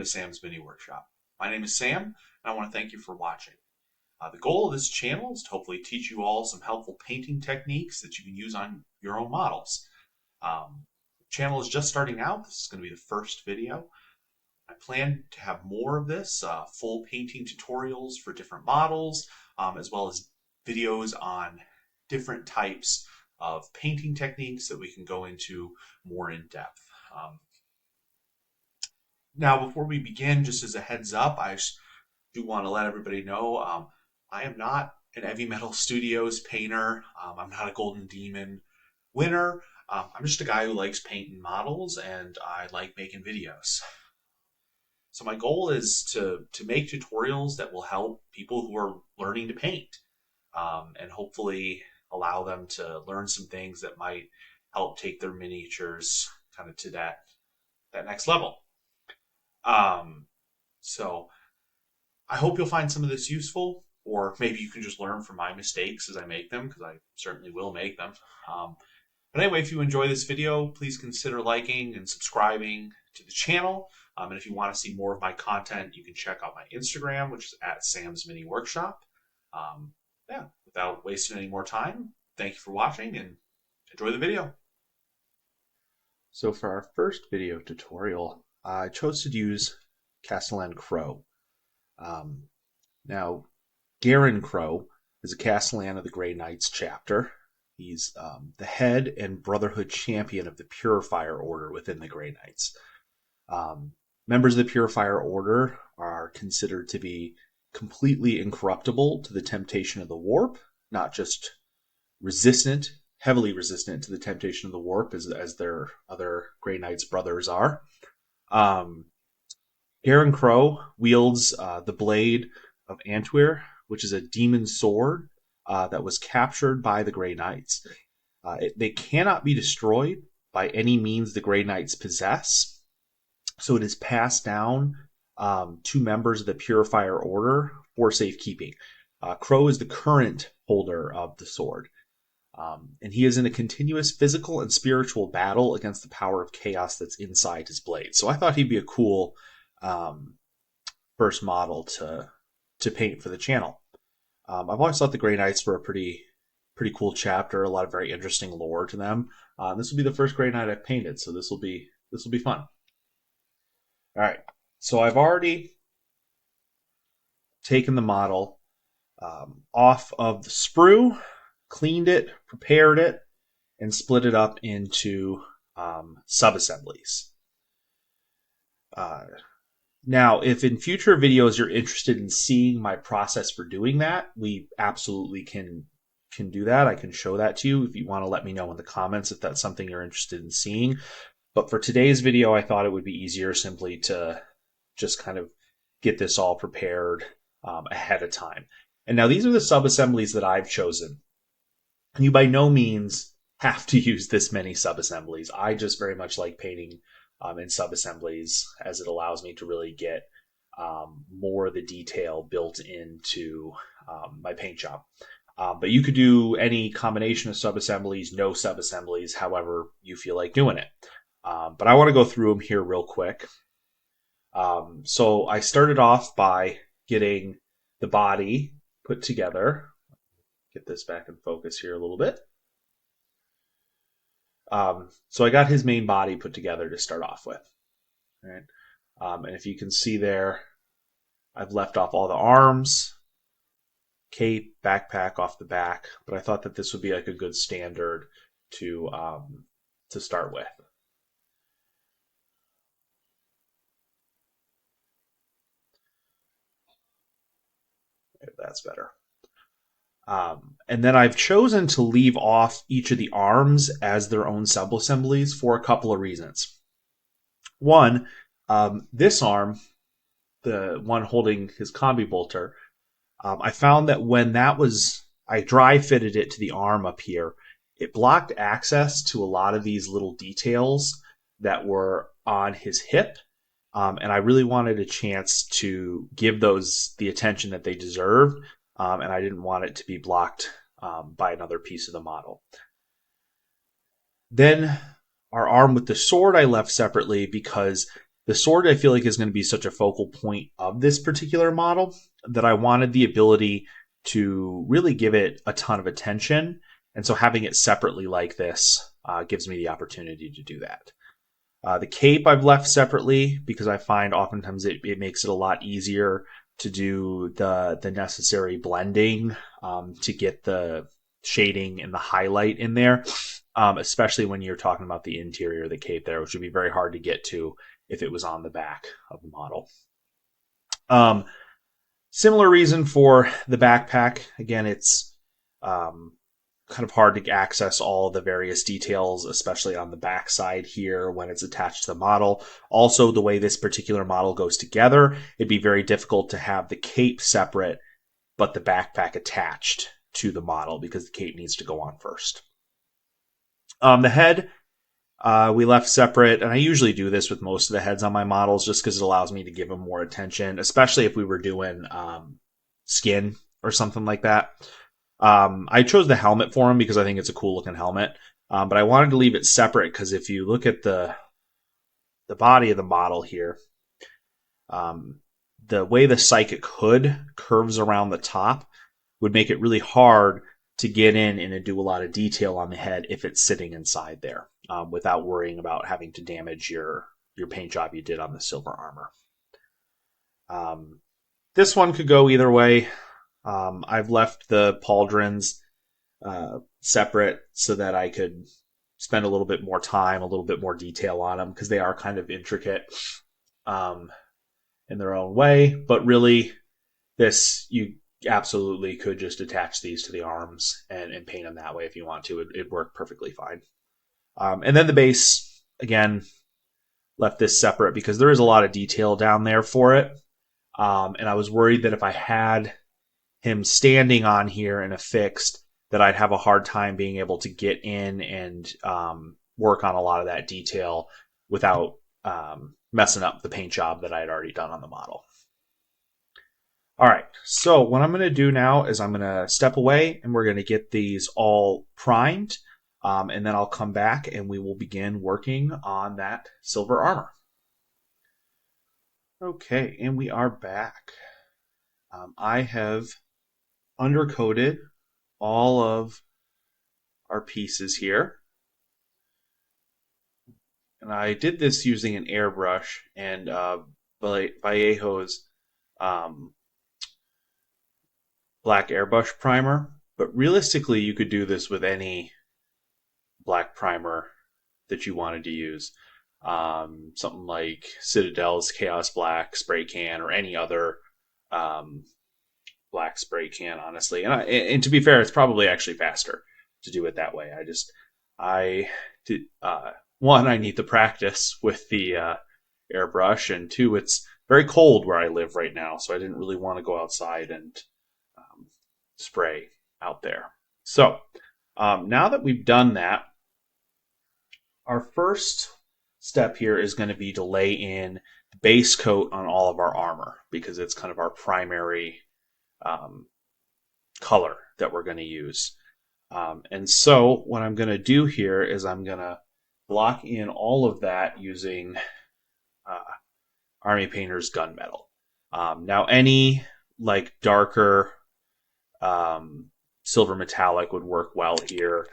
to Sam's Mini Workshop. My name is Sam, and I want to thank you for watching. The goal of this channel is to hopefully teach you all some helpful painting techniques that you can use on your own models. The channel is just starting out. This is going to be the first video. I plan to have more of this, full painting tutorials for different models, as well as videos on different types of painting techniques that we can go into more in depth. Now, before we begin, just as a heads up, I do want to let everybody know I am not an Heavy Metal Studios painter. I'm not a Golden Demon winner. I'm just a guy who likes painting models, and I like making videos. So my goal is to make tutorials that will help people who are learning to paint, and hopefully allow them to learn some things that might help take their miniatures kind of to that next level. So I hope you'll find some of this useful, or maybe you can just learn from my mistakes as I make them, because I certainly will make them. But anyway, if you enjoy this video, please consider liking and subscribing to the channel. And if you want to see more of my content, you can check out my Instagram, which is at Sam's Mini Workshop. Without wasting any more time, thank you for watching and enjoy the video. So for our first video tutorial, I chose to use Castellan Crowe. Now, Crowe is a Castellan of the Grey Knights chapter. He's the head and Brotherhood champion of the Purifier Order within the Grey Knights. Members of the Purifier Order are considered to be completely incorruptible to the temptation of the warp, not just heavily resistant to the temptation of the warp as their other Grey Knights brothers are. Crowe wields the Blade of Antwer, which is a demon sword that was captured by the Grey Knights. They cannot be destroyed by any means the Grey Knights possess, so it is passed down to members of the Purifier Order for safekeeping. Crowe is the current holder of the sword, and he is in a continuous physical and spiritual battle against the power of chaos that's inside his blade. So I thought he'd be a cool first model to paint for the channel. I've always thought the Grey Knights were a pretty cool chapter, a lot of very interesting lore to them. This will be the first Grey Knight I've painted, so this will be fun. All right, so I've already taken the model off of the sprue, cleaned it, prepared it, and split it up into sub-assemblies. Now, if in future videos you're interested in seeing my process for doing that, we absolutely can do that. I can show that to you if you want to let me know in the comments if that's something you're interested in seeing. But for today's video, I thought it would be easier simply to just kind of get this all prepared ahead of time. And now these are the sub-assemblies that I've chosen. You by no means have to use this many sub-assemblies. I just very much like painting in sub-assemblies, as it allows me to really get more of the detail built into my paint job. But you could do any combination of sub-assemblies, no sub-assemblies, however you feel like doing it. But I want to go through them here real quick. So I started off by getting the body put together. Get this back in focus here a little bit. So I got his main body put together to start off with. All right. And if you can see there, I've left off all the arms, cape, backpack off the back, but I thought that this would be like a good standard to start with. That's better. And then I've chosen to leave off each of the arms as their own sub-assemblies for a couple of reasons. One, this arm, the one holding his combi bolter, I found that when I dry fitted it to the arm up here, it blocked access to a lot of these little details that were on his hip. And I really wanted a chance to give those the attention that they deserved. And I didn't want it to be blocked by another piece of the model. Then our arm with the sword I left separately because The sword, I feel like, is going to be such a focal point of this particular model that I wanted the ability to really give it a ton of attention. And so having it separately like this gives me the opportunity to do that. The cape I've left separately because I find oftentimes it makes it a lot easier to do the necessary blending to get the shading and the highlight in there, especially when you're talking about the interior of the cape there, which would be very hard to get to if it was on the back of the model. Similar reason for the backpack. Again, it's kind of hard to access all the various details, especially on the back side here when it's attached to the model. Also, the way this particular model goes together, it'd be very difficult to have the cape separate, but the backpack attached to the model because the cape needs to go on first. The head, we left separate, and I usually do this with most of the heads on my models just because it allows me to give them more attention, especially if we were doing skin or something like that. I chose the helmet for him because I think it's a cool looking helmet, but I wanted to leave it separate because if you look at the body of the model here, the way the psychic hood curves around the top would make it really hard to get in and do a lot of detail on the head if it's sitting inside there without worrying about having to damage your paint job you did on the silver armor. This one could go either way. I've left the pauldrons separate so that I could spend a little bit more time, a little bit more detail on them because they are kind of intricate in their own way. But really, you absolutely could just attach these to the arms and paint them that way if you want to. It'd work perfectly fine. And then the base, again, left this separate because there is a lot of detail down there for it. And I was worried that if I had him standing on here and affixed, that I'd have a hard time being able to get in and work on a lot of that detail without messing up the paint job that I had already done on the model. All right, so what I'm going to do now is I'm going to step away and we're going to get these all primed, and then I'll come back and we will begin working on that silver armor. Okay, and we are back. I have undercoated all of our pieces here. And I did this using an airbrush and Vallejo's black airbrush primer. But realistically, you could do this with any black primer that you wanted to use. Something like Citadel's Chaos Black spray can or any other black spray can, honestly. And to be fair, it's probably actually faster to do it that way. One, I need the practice with the airbrush, and two, it's very cold where I live right now, so I didn't really want to go outside and spray out there. So now that we've done that, our first step here is going to be to lay in the base coat on all of our armor because it's kind of our primary color that we're going to use. And so what I'm going to do here is I'm going to block in all of that using Army Painter's gunmetal. Now any like darker silver metallic would work well here.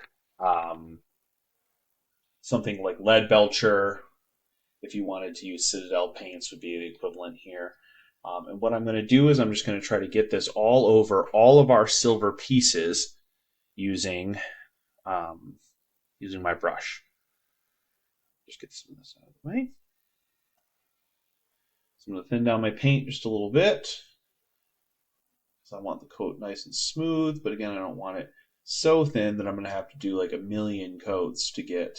Something like Lead Belcher, if you wanted to use Citadel paints, would be the equivalent here. And what I'm going to do is I'm just going to try to get this all over all of our silver pieces using my brush. Just get some of this out of the way. So I'm going to thin down my paint just a little bit. So I want the coat nice and smooth, but again, I don't want it so thin that I'm going to have to do like a million coats to get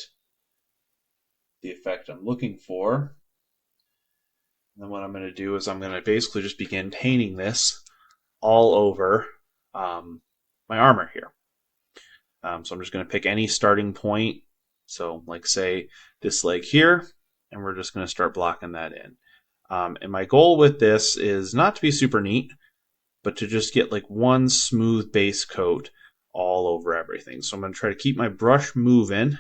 the effect I'm looking for. And then what I'm going to do is I'm going to basically just begin painting this all over my armor here. So I'm just going to pick any starting point. So like say this leg here, and we're just going to start blocking that in. And my goal with this is not to be super neat, but to just get like one smooth base coat all over everything. So I'm going to try to keep my brush moving,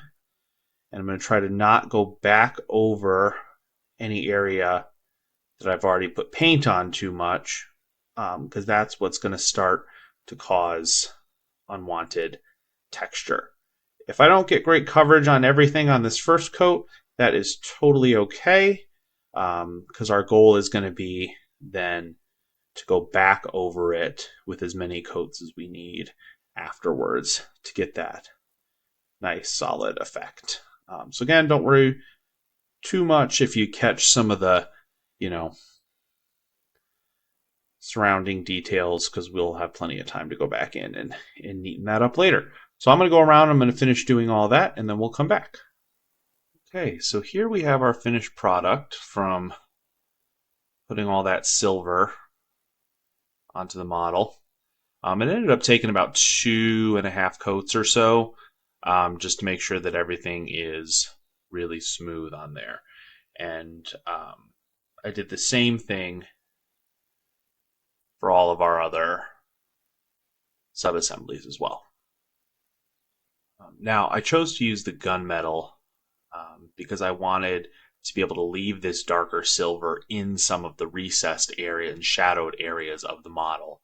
and I'm going to try to not go back over any area that I've already put paint on too much, because that's what's going to start to cause unwanted texture. If I don't get great coverage on everything on this first coat, that is totally okay, because our goal is going to be then to go back over it with as many coats as we need afterwards to get that nice solid effect. So again, don't worry too much if you catch some of the, surrounding details, because we'll have plenty of time to go back in and neaten that up later. So I'm going to go around, I'm going to finish doing all that, and then we'll come back. Okay, so here we have our finished product from putting all that silver onto the model. It ended up taking about 2.5 coats or so, just to make sure that everything is really smooth on there. And I did the same thing for all of our other sub-assemblies as well. Now, I chose to use the gunmetal because I wanted to be able to leave this darker silver in some of the recessed area and shadowed areas of the model.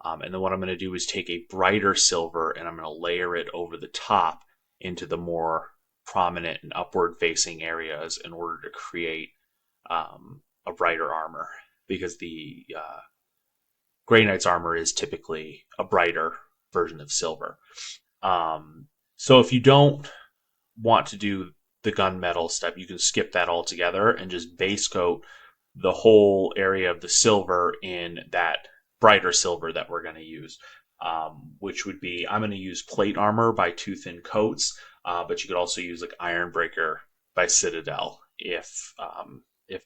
And then what I'm going to do is take a brighter silver and I'm going to layer it over the top into the more prominent and upward facing areas in order to create a brighter armor, because the Grey Knight's armor is typically a brighter version of silver. So if you don't want to do the gunmetal step, you can skip that altogether and just base coat the whole area of the silver in that brighter silver that we're going to use, which would be, I'm going to use plate armor by 2 thin coats, but you could also use like Ironbreaker by Citadel if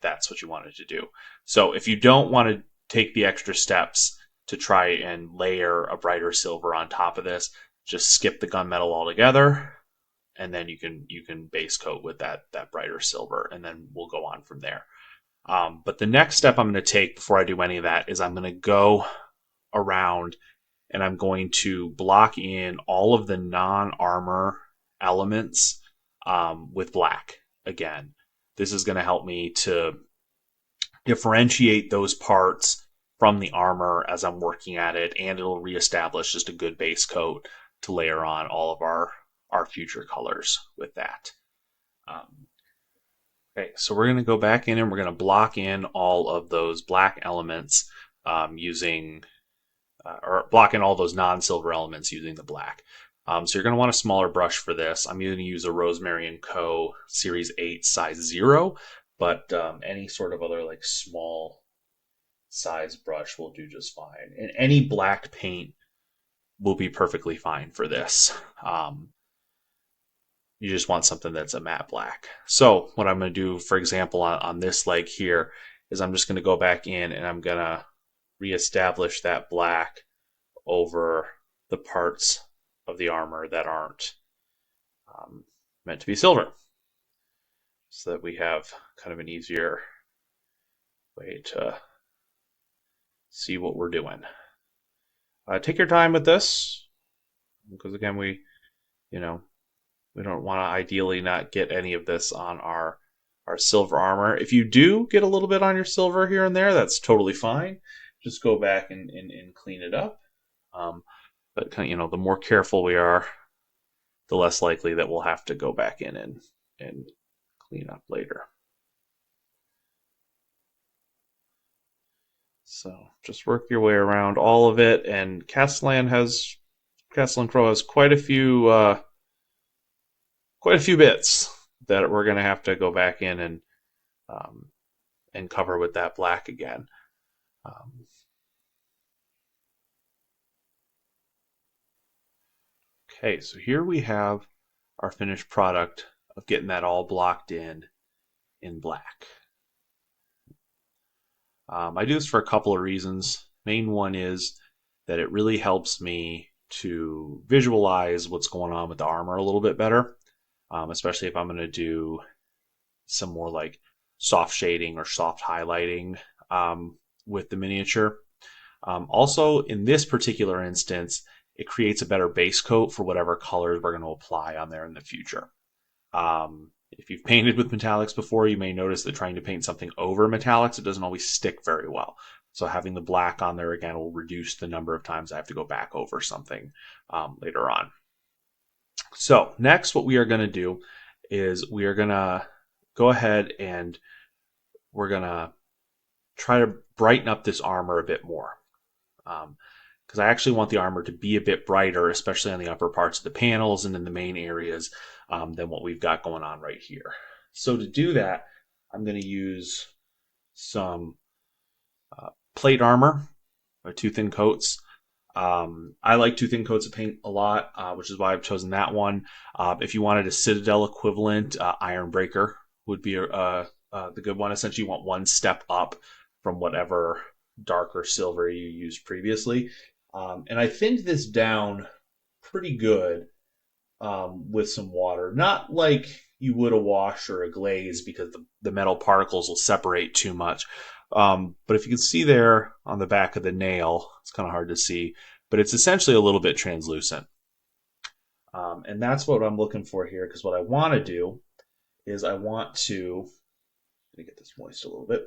that's what you wanted to do. So if you don't want to take the extra steps to try and layer a brighter silver on top of this, just skip the gunmetal altogether, and then you can base coat with that brighter silver, and then we'll go on from there. But the next step I'm going to take before I do any of that is I'm going to go around and I'm going to block in all of the non-armor elements with black. Again, this is going to help me to differentiate those parts from the armor as I'm working at it, and it'll reestablish just a good base coat to layer on all of our future colors with that. Okay, so we're going to go back in and we're going to block in all of those black elements using, or block in all those non-silver elements using the black. So you're going to want a smaller brush for this. I'm going to use a Rosemary & Co. Series 8 size 0, but any sort of other like small size brush will do just fine. And any black paint will be perfectly fine for this. You just want something that's a matte black. So what I'm going to do, for example, on this leg here, is I'm just going to go back in and I'm going to reestablish that black over the parts of the armor that aren't meant to be silver, so that we have kind of an easier way to see what we're doing. Take your time with this, because again, we don't want to ideally not get any of this on our silver armor. If you do get a little bit on your silver here and there, that's totally fine. Just go back and clean it up. But the more careful we are, the less likely that we'll have to go back in and clean up later. So just work your way around all of it, and Castellan Crowe has quite a few bits that we're going to have to go back in and cover with that black again. Okay, so here we have our finished product of getting that all blocked in black. I do this for a couple of reasons. Main one is that it really helps me to visualize what's going on with the armor a little bit better, especially if I'm going to do some more like soft shading or soft highlighting with the miniature. Also, in this particular instance, it creates a better base coat for whatever colors we're going to apply on there in the future. If you've painted with metallics before, you may notice that trying to paint something over metallics, it doesn't always stick very well. So having the black on there again will reduce the number of times I have to go back over something later on. So next, what we are going to do is we are going to go ahead and we're going to try to brighten up this armor a bit more. Because I actually want the armor to be a bit brighter, especially on the upper parts of the panels and in the main areas than what we've got going on right here. So to do that, I'm going to use some plate armor, or 2 thin coats. I like 2 thin coats of paint a lot, which is why I've chosen that one. If you wanted a Citadel equivalent, Iron Breaker would be the good one. Essentially, you want one step up from whatever darker silver you used previously. And I thinned this down pretty good with some water. Not like you would a wash or a glaze because the metal particles will separate too much. But if you can see there on the back of the nail, it's kind of hard to see, but it's essentially a little bit translucent. And that's what I'm looking for here, because what I want to do is I want to, let me get this moist a little bit,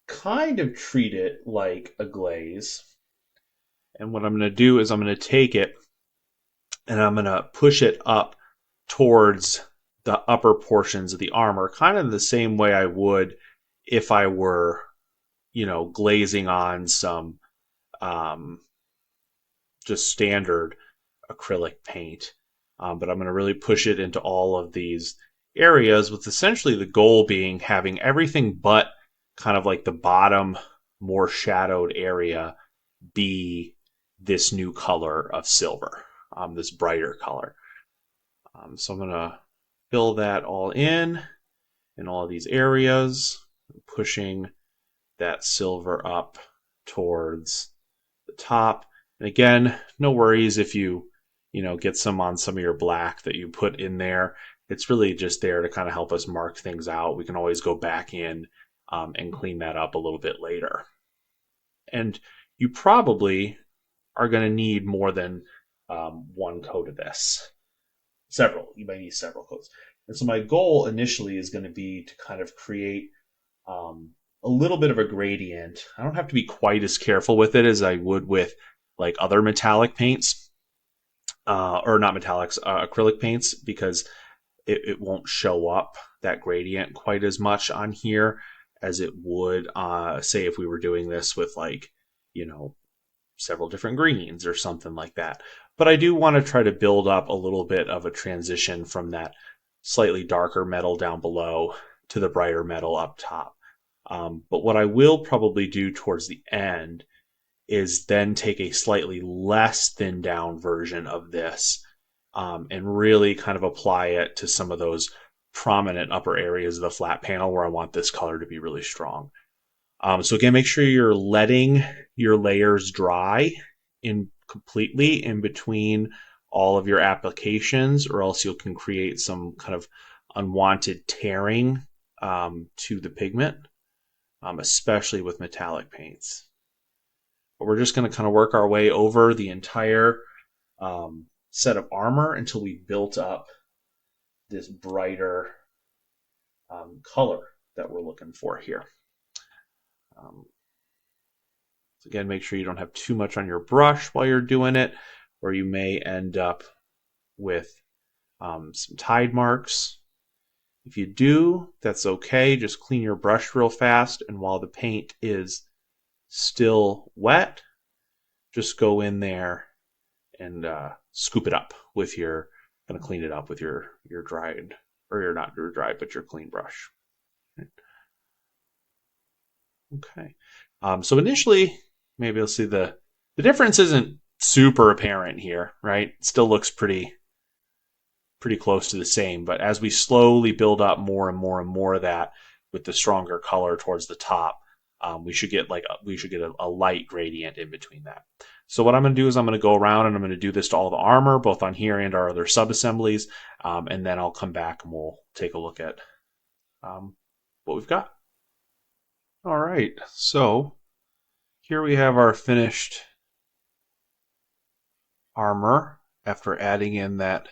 kind of treat it like a glaze. And what I'm going to do is I'm going to take it and I'm going to push it up towards the upper portions of the armor, kind of the same way I would if I were, glazing on some just standard acrylic paint. But I'm going to really push it into all of these areas, with essentially the goal being having everything but kind of like the bottom, more shadowed area be this new color of silver, this brighter color. So I'm going to fill that all in all of these areas, pushing that silver up towards the top. And again, no worries if you get some on some of your black that you put in there. It's really just there to kind of help us mark things out. We can always go back in and clean that up a little bit later. And you probably are going to need more than one coat of this. Several. You might need several coats. And so my goal initially is going to be to kind of create a little bit of a gradient. I don't have to be quite as careful with it as I would with like other metallic paints, or not metallics, acrylic paints, because it won't show up that gradient quite as much on here as it would, say, if we were doing this with several different greens or something like that. But I do want to try to build up a little bit of a transition from that slightly darker metal down below to the brighter metal up top. But what I will probably do towards the end is then take a slightly less thinned down version of this and really kind of apply it to some of those prominent upper areas of the flat panel where I want this color to be really strong. So again, make sure you're letting your layers dry completely in between all of your applications, or else you can create some kind of unwanted tearing to the pigment, especially with metallic paints. But we're just going to kind of work our way over the entire set of armor until we've built up this brighter color that we're looking for here. So again, make sure you don't have too much on your brush while you're doing it, or you may end up with some tide marks. If you do, that's okay. Just clean your brush real fast, and while the paint is still wet, just go in there and scoop it up with your, going to clean it up with your dried, or your not your dried, but your clean brush. Okay. So initially, maybe you'll see the difference isn't super apparent here, right? It still looks pretty close to the same, but as we slowly build up more and more and more of that with the stronger color towards the top, we should get a light gradient in between that. So what I'm going to do is I'm going to go around and I'm going to do this to all the armor, both on here and our other sub-assemblies, and then I'll come back and we'll take a look at what we've got. All right, so here we have our finished armor after adding in that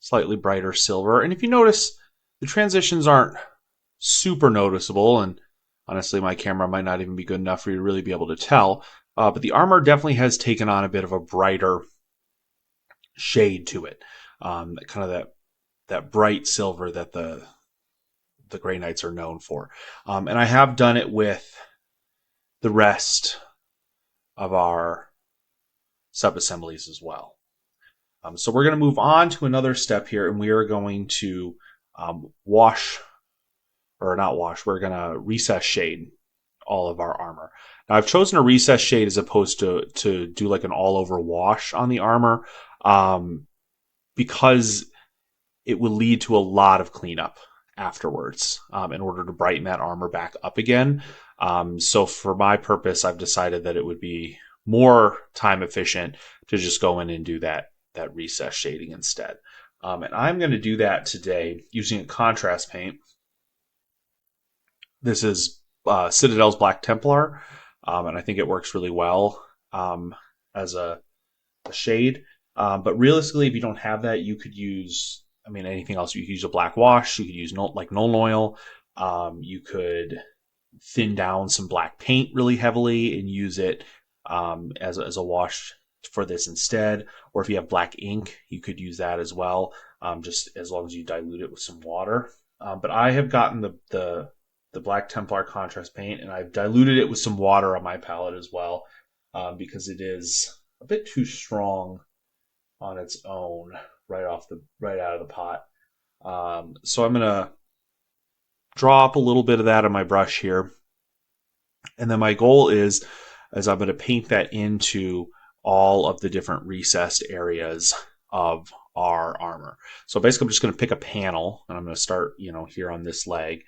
slightly brighter silver. And if you notice, the transitions aren't super noticeable, and honestly, my camera might not even be good enough for you to really be able to tell. But the armor definitely has taken on a bit of a brighter shade to it, kind of that bright silver that the Grey Knights are known for. And I have done it with the rest of our sub-assemblies as well. So we're going to move on to another step here, and we are going to wash, or not wash, we're going to recess shade all of our armor. Now I've chosen a recess shade as opposed to do like an all-over wash on the armor, because it will lead to a lot of cleanup afterwards in order to brighten that armor back up again. So for my purpose, I've decided that it would be more time efficient to just go in and do that recess shading instead. And I'm going to do that today using a contrast paint. This is Citadel's Black Templar, and I think it works really well as a shade. But realistically, if you don't have that, you could use, anything else. You could use a black wash. You could use Nuln Oil. You could thin down some black paint really heavily and use it as a wash for this instead. Or if you have black ink, you could use that as well, just as long as you dilute it with some water. But I have gotten the Black Templar contrast paint, and I've diluted it with some water on my palette as well, because it is a bit too strong on its own right out of the pot. So I'm gonna drop a little bit of that on my brush here, and then my goal is I'm going to paint that into all of the different recessed areas of our armor. So basically, I'm just going to pick a panel, and I'm going to start, here on this leg,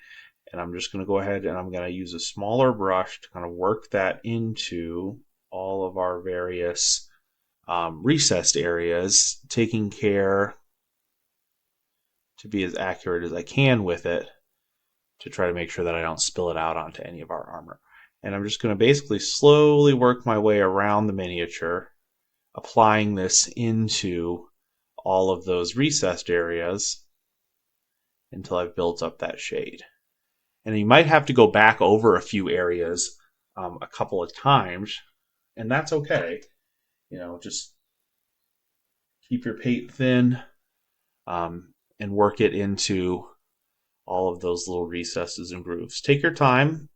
and I'm just going to go ahead and I'm going to use a smaller brush to kind of work that into all of our various recessed areas, taking care to be as accurate as I can with it to try to make sure that I don't spill it out onto any of our armor. And I'm just going to basically slowly work my way around the miniature, applying this into all of those recessed areas until I've built up that shade. And you might have to go back over a few areas a couple of times, and that's okay. Just keep your paint thin and work it into all of those little recesses and grooves. Take your time.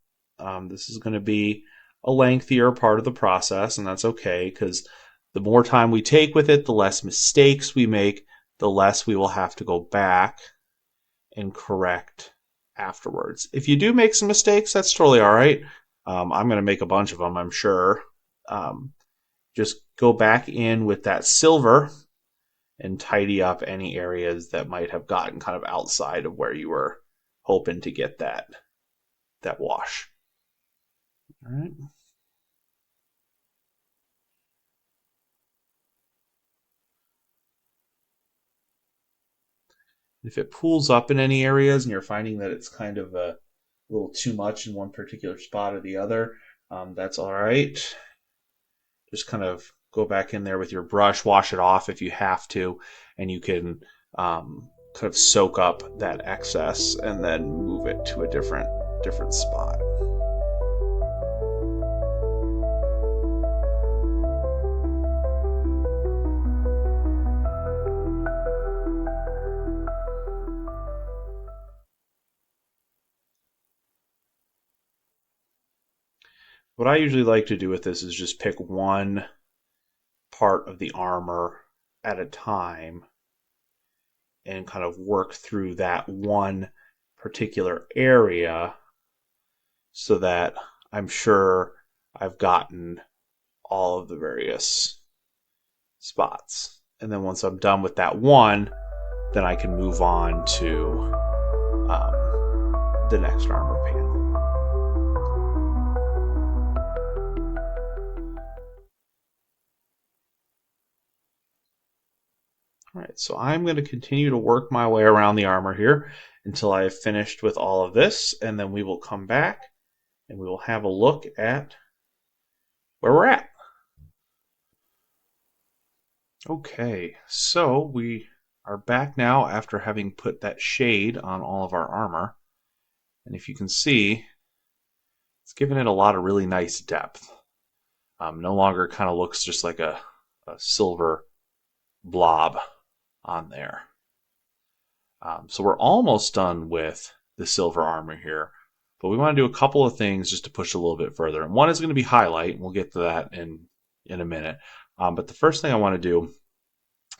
This is going to be a lengthier part of the process, and that's okay, because the more time we take with it, the less mistakes we make, the less we will have to go back and correct afterwards. If you do make some mistakes, that's totally all right. I'm going to make a bunch of them, I'm sure. Just go back in with that silver and tidy up any areas that might have gotten kind of outside of where you were hoping to get that wash. All right. If it pools up in any areas and you're finding that it's kind of a little too much in one particular spot or the other, that's all right. Just kind of go back in there with your brush, wash it off if you have to, and you can kind of soak up that excess and then move it to a different spot. What I usually like to do with this is just pick one part of the armor at a time and kind of work through that one particular area so that I'm sure I've gotten all of the various spots. And then once I'm done with that one, then I can move on to the next armor panel. All right, so I'm going to continue to work my way around the armor here until I have finished with all of this, and then we will come back and we will have a look at where we're at. Okay, so we are back now after having put that shade on all of our armor. And if you can see, it's given it a lot of really nice depth. No longer kind of looks just like a silver blob on there. So we're almost done with the silver armor here, but we want to do a couple of things just to push a little bit further. And one is going to be highlight, and we'll get to that in a minute. But the first thing I want to do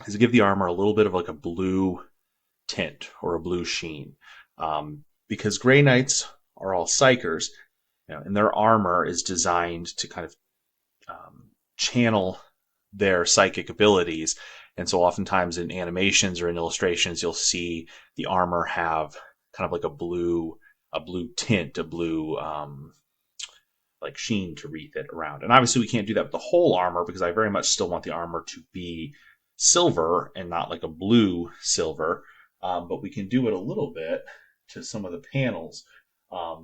is give the armor a little bit of like a blue tint or a blue sheen, because Grey Knights are all psychers, and their armor is designed to kind of channel their psychic abilities. And so oftentimes in animations or in illustrations, you'll see the armor have kind of like a blue tint, a blue like sheen to wreath it around. And obviously we can't do that with the whole armor, because I very much still want the armor to be silver and not like a blue silver. But we can do it a little bit to some of the panels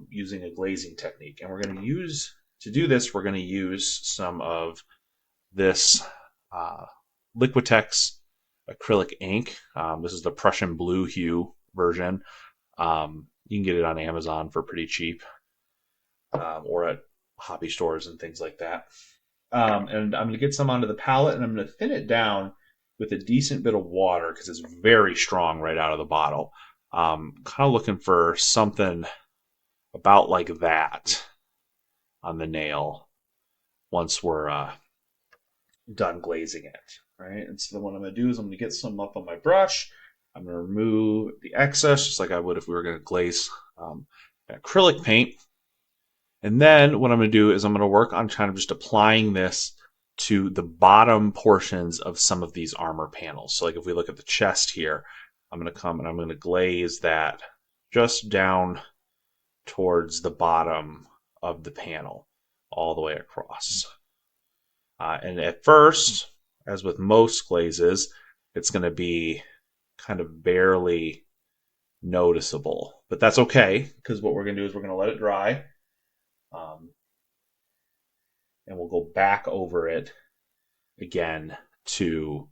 using a glazing technique. And we're going to use, to do this, we're going to use some of this Liquitex acrylic ink. This is the Prussian blue hue version. You can get it on Amazon for pretty cheap, or at hobby stores and things like that. And I'm going to get some onto the palette, and I'm going to thin it down with a decent bit of water because it's very strong right out of the bottle. Kind of looking for something about like that on the nail once we're done glazing it. Right, and so what I'm going to do is I'm going to get some up on my brush. I'm going to remove the excess, just like I would if we were going to glaze acrylic paint. And then what I'm going to do is I'm going to work on kind of just applying this to the bottom portions of some of these armor panels. So like if we look at the chest here, I'm going to come and I'm going to glaze that just down towards the bottom of the panel all the way across. And at first, as with most glazes, it's going to be kind of barely noticeable. But that's okay, because what we're going to do is we're going to let it dry. And we'll go back over it again to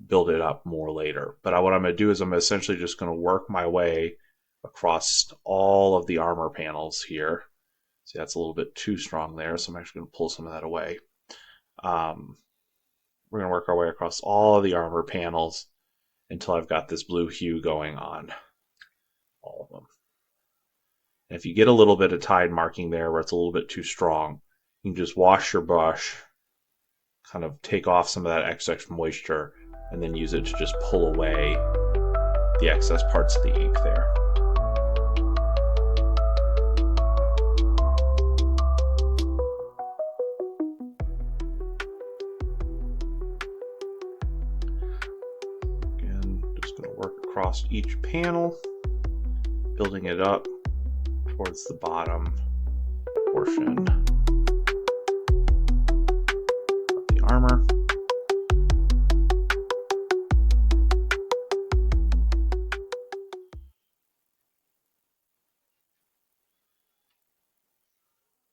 build it up more later. But what I'm going to do is I'm essentially just going to work my way across all of the armor panels here. See, that's a little bit too strong there, so I'm actually going to pull some of that away. We're going to work our way across all of the armor panels until I've got this blue hue going on all of them. And if you get a little bit of tide marking there where it's a little bit too strong, you can just wash your brush, kind of take off some of that excess moisture, and then use it to just pull away the excess parts of the ink there. Across each panel, building it up towards the bottom portion of the armor.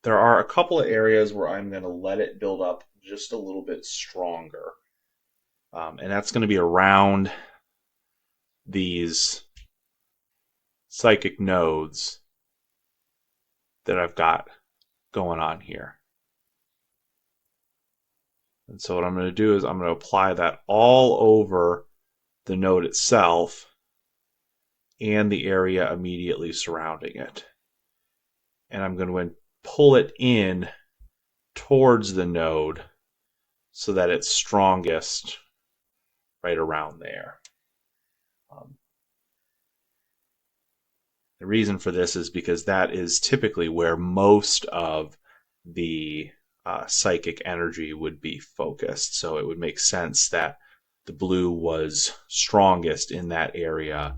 There are a couple of areas where I'm going to let it build up just a little bit stronger. And that's going to be around these psychic nodes that I've got going on here. And so what I'm going to do is I'm going to apply that all over the node itself and the area immediately surrounding it. And I'm going to pull it in towards the node so that it's strongest right around there. The reason for this is because that is typically where most of the psychic energy would be focused. So it would make sense that the blue was strongest in that area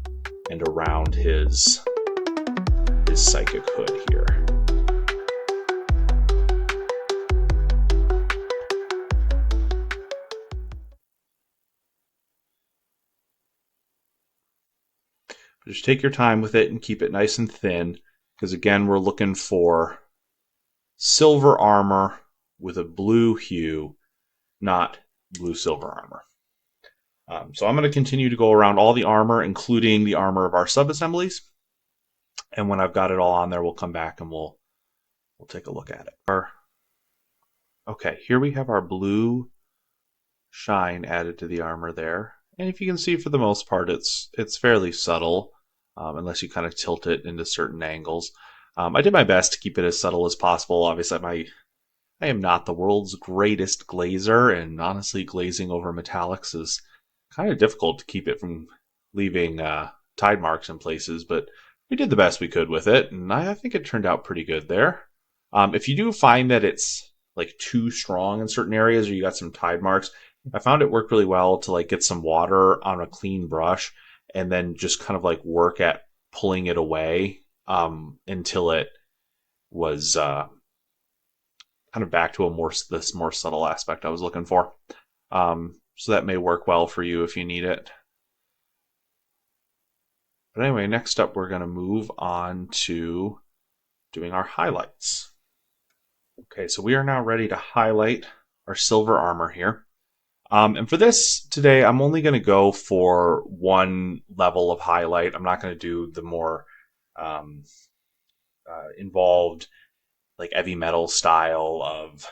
and around his psychic hood here. Just take your time with it and keep it nice and thin, because again, we're looking for silver armor with a blue hue, not blue silver armor. So I'm going to continue to go around all the armor, including the armor of our sub-assemblies. And when I've got it all on there, we'll come back and we'll take a look at it. Okay, here we have our blue shine added to the armor there. And if you can see, for the most part, it's fairly subtle, unless you kind of tilt it into certain angles. I did my best to keep it as subtle as possible. Obviously, I am not the world's greatest glazer, and honestly, glazing over metallics is kind of difficult to keep it from leaving tide marks in places, but we did the best we could with it, and I think it turned out pretty good there. If you do find that it's like too strong in certain areas or you got some tide marks, I found it worked really well to like get some water on a clean brush and then just kind of like work at pulling it away until it was kind of back to this more subtle aspect I was looking for. So that may work well for you if you need it. But anyway, next up we're going to move on to doing our highlights. Okay, so we are now ready to highlight our silver armor here. And for this today, I'm only going to go for one level of highlight. I'm not going to do the more involved, like heavy metal style of,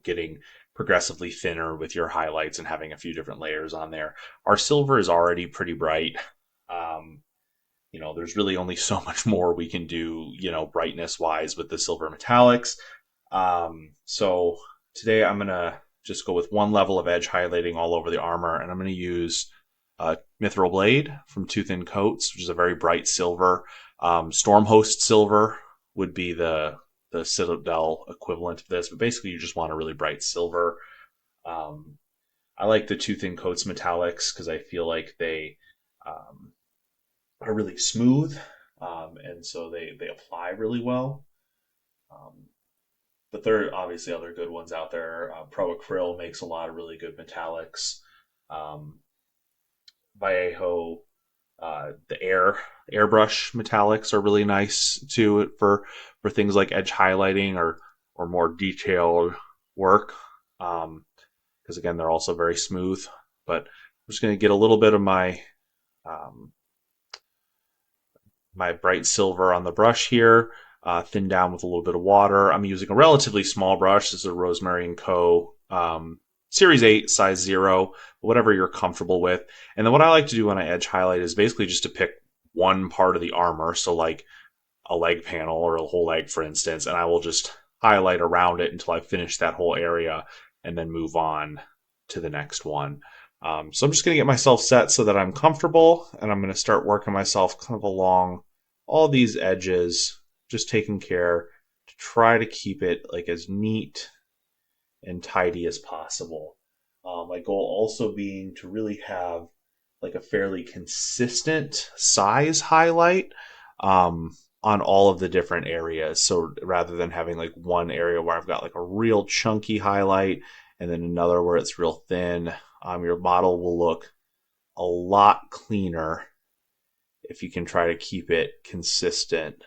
getting progressively thinner with your highlights and having a few different layers on there. Our silver is already pretty bright. There's really only so much more we can do, brightness wise with the silver metallics. So today I'm going to just go with one level of edge highlighting all over the armor, and I'm going to use Mithril Blade from Two Thin Coats, which is a very bright silver. Stormhost silver would be the Citadel equivalent of this, but basically you just want a really bright silver. I like the Two Thin Coats metallics because I feel like they are really smooth, and so they apply really well. But there are obviously other good ones out there. Pro Acryl makes a lot of really good metallics. Vallejo, the airbrush metallics are really nice too for things like edge highlighting or more detailed work. Because again, they're also very smooth. But I'm just going to get a little bit of my my bright silver on the brush here. Thin down with a little bit of water. I'm using a relatively small brush. This is a Rosemary & Co. Series 8, size 0, whatever you're comfortable with. And then what I like to do when I edge highlight is basically just to pick one part of the armor, so like a leg panel or a whole leg, for instance, and I will just highlight around it until I finish that whole area and then move on to the next one. So I'm just going to get myself set so that I'm comfortable, and I'm going to start working myself kind of along all these edges, just taking care to try to keep it like as neat and tidy as possible. My goal also being to really have like a fairly consistent size highlight on all of the different areas. So rather than having like one area where I've got like a real chunky highlight and then another where it's real thin, your model will look a lot cleaner if you can try to keep it consistent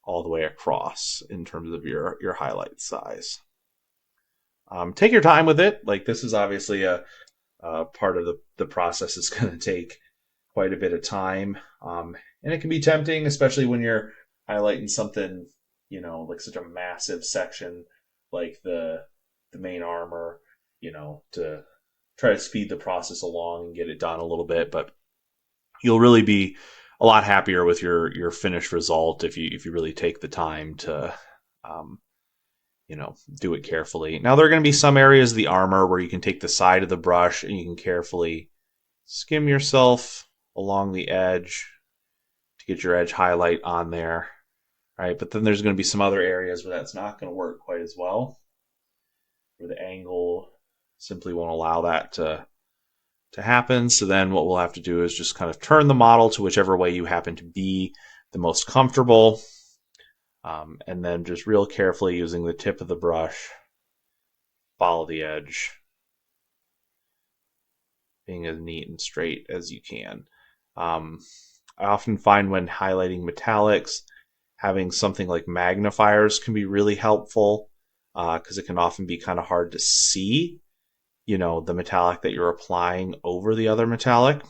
all the way across in terms of your highlight size. Take your time with it. Like, this is obviously a part of the process is going to take quite a bit of time. And it can be tempting, especially when you're highlighting something, like such a massive section like the main armor, to try to speed the process along and get it done a little bit. But you'll really be a lot happier with your finished result if you really take the time to do it carefully. Now, there are going to be some areas of the armor where you can take the side of the brush and you can carefully skim yourself along the edge to get your edge highlight on there, right? But then there's going to be some other areas where that's not going to work quite as well, where the angle simply won't allow that to happen. So then what we'll have to do is just kind of turn the model to whichever way you happen to be the most comfortable. And then just real carefully using the tip of the brush, follow the edge, being as neat and straight as you can. I often find when highlighting metallics, having something like magnifiers can be really helpful because it can often be kind of hard to see, the metallic that you're applying over the other metallic.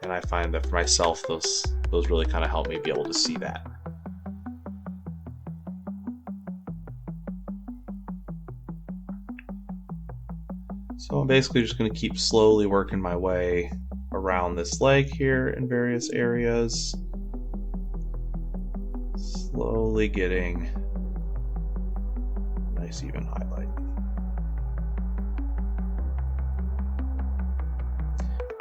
And I find that for myself, those really kind of help me be able to see that. So I'm basically just going to keep slowly working my way around this leg here in various areas. Slowly getting a nice even highlight.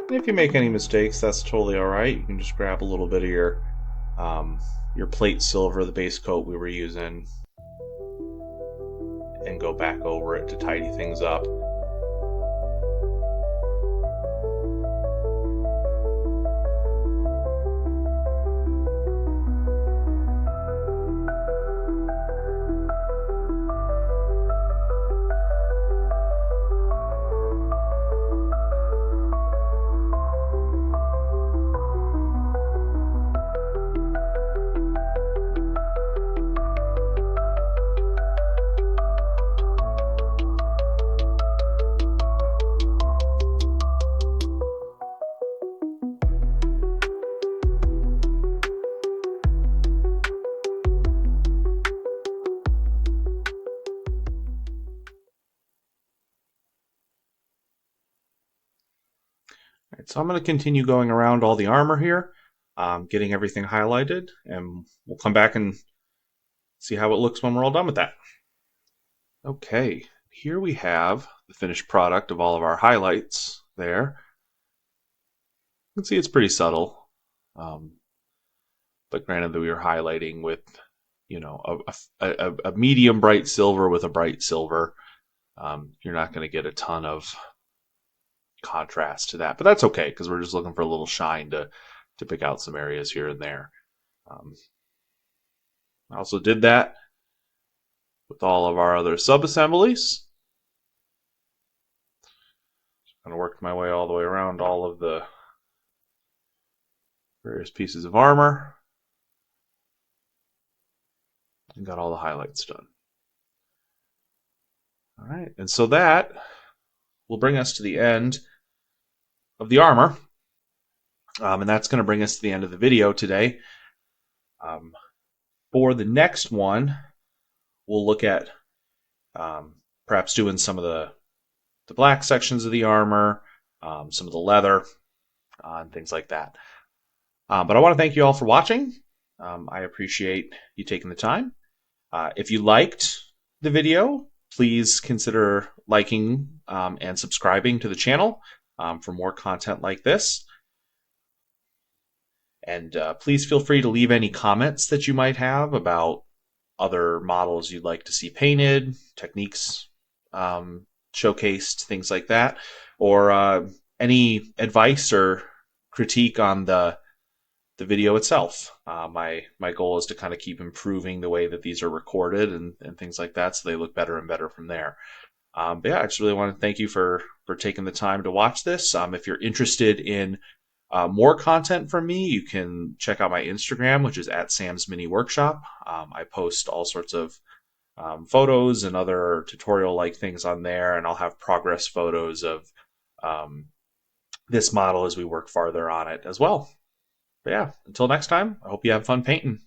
And if you make any mistakes, that's totally alright. You can just grab a little bit of your plate silver, the base coat we were using, and go back over it to tidy things up. Right, so I'm going to continue going around all the armor here, getting everything highlighted, and we'll come back and see how it looks when we're all done with that. Okay, here we have the finished product of all of our highlights there. You can see it's pretty subtle, but granted that we were highlighting with, a medium bright silver with a bright silver. You're not going to get a ton of contrast to that, but that's okay because we're just looking for a little shine to pick out some areas here and there. I also did that with all of our other sub-assemblies. I'm going to work my way all the way around all of the various pieces of armor and got all the highlights done. All right, and so that will bring us to the end of the armor, and that's going to bring us to the end of the video today. For the next one, we'll look at perhaps doing some of the black sections of the armor, some of the leather, and things like that. But I want to thank you all for watching. I appreciate you taking the time. If you liked the video, please consider liking and subscribing to the channel for more content like this. And please feel free to leave any comments that you might have about other models you'd like to see painted, techniques showcased, things like that, or any advice or critique on the video itself. My goal is to kind of keep improving the way that these are recorded and things like that, so they look better and better from there. But yeah, I just really want to thank you for taking the time to watch this. If you're interested in more content from me, you can check out my Instagram, which is @SamsMiniWorkshop. I post all sorts of photos and other tutorial-like things on there, and I'll have progress photos of this model as we work farther on it as well. But yeah, until next time, I hope you have fun painting.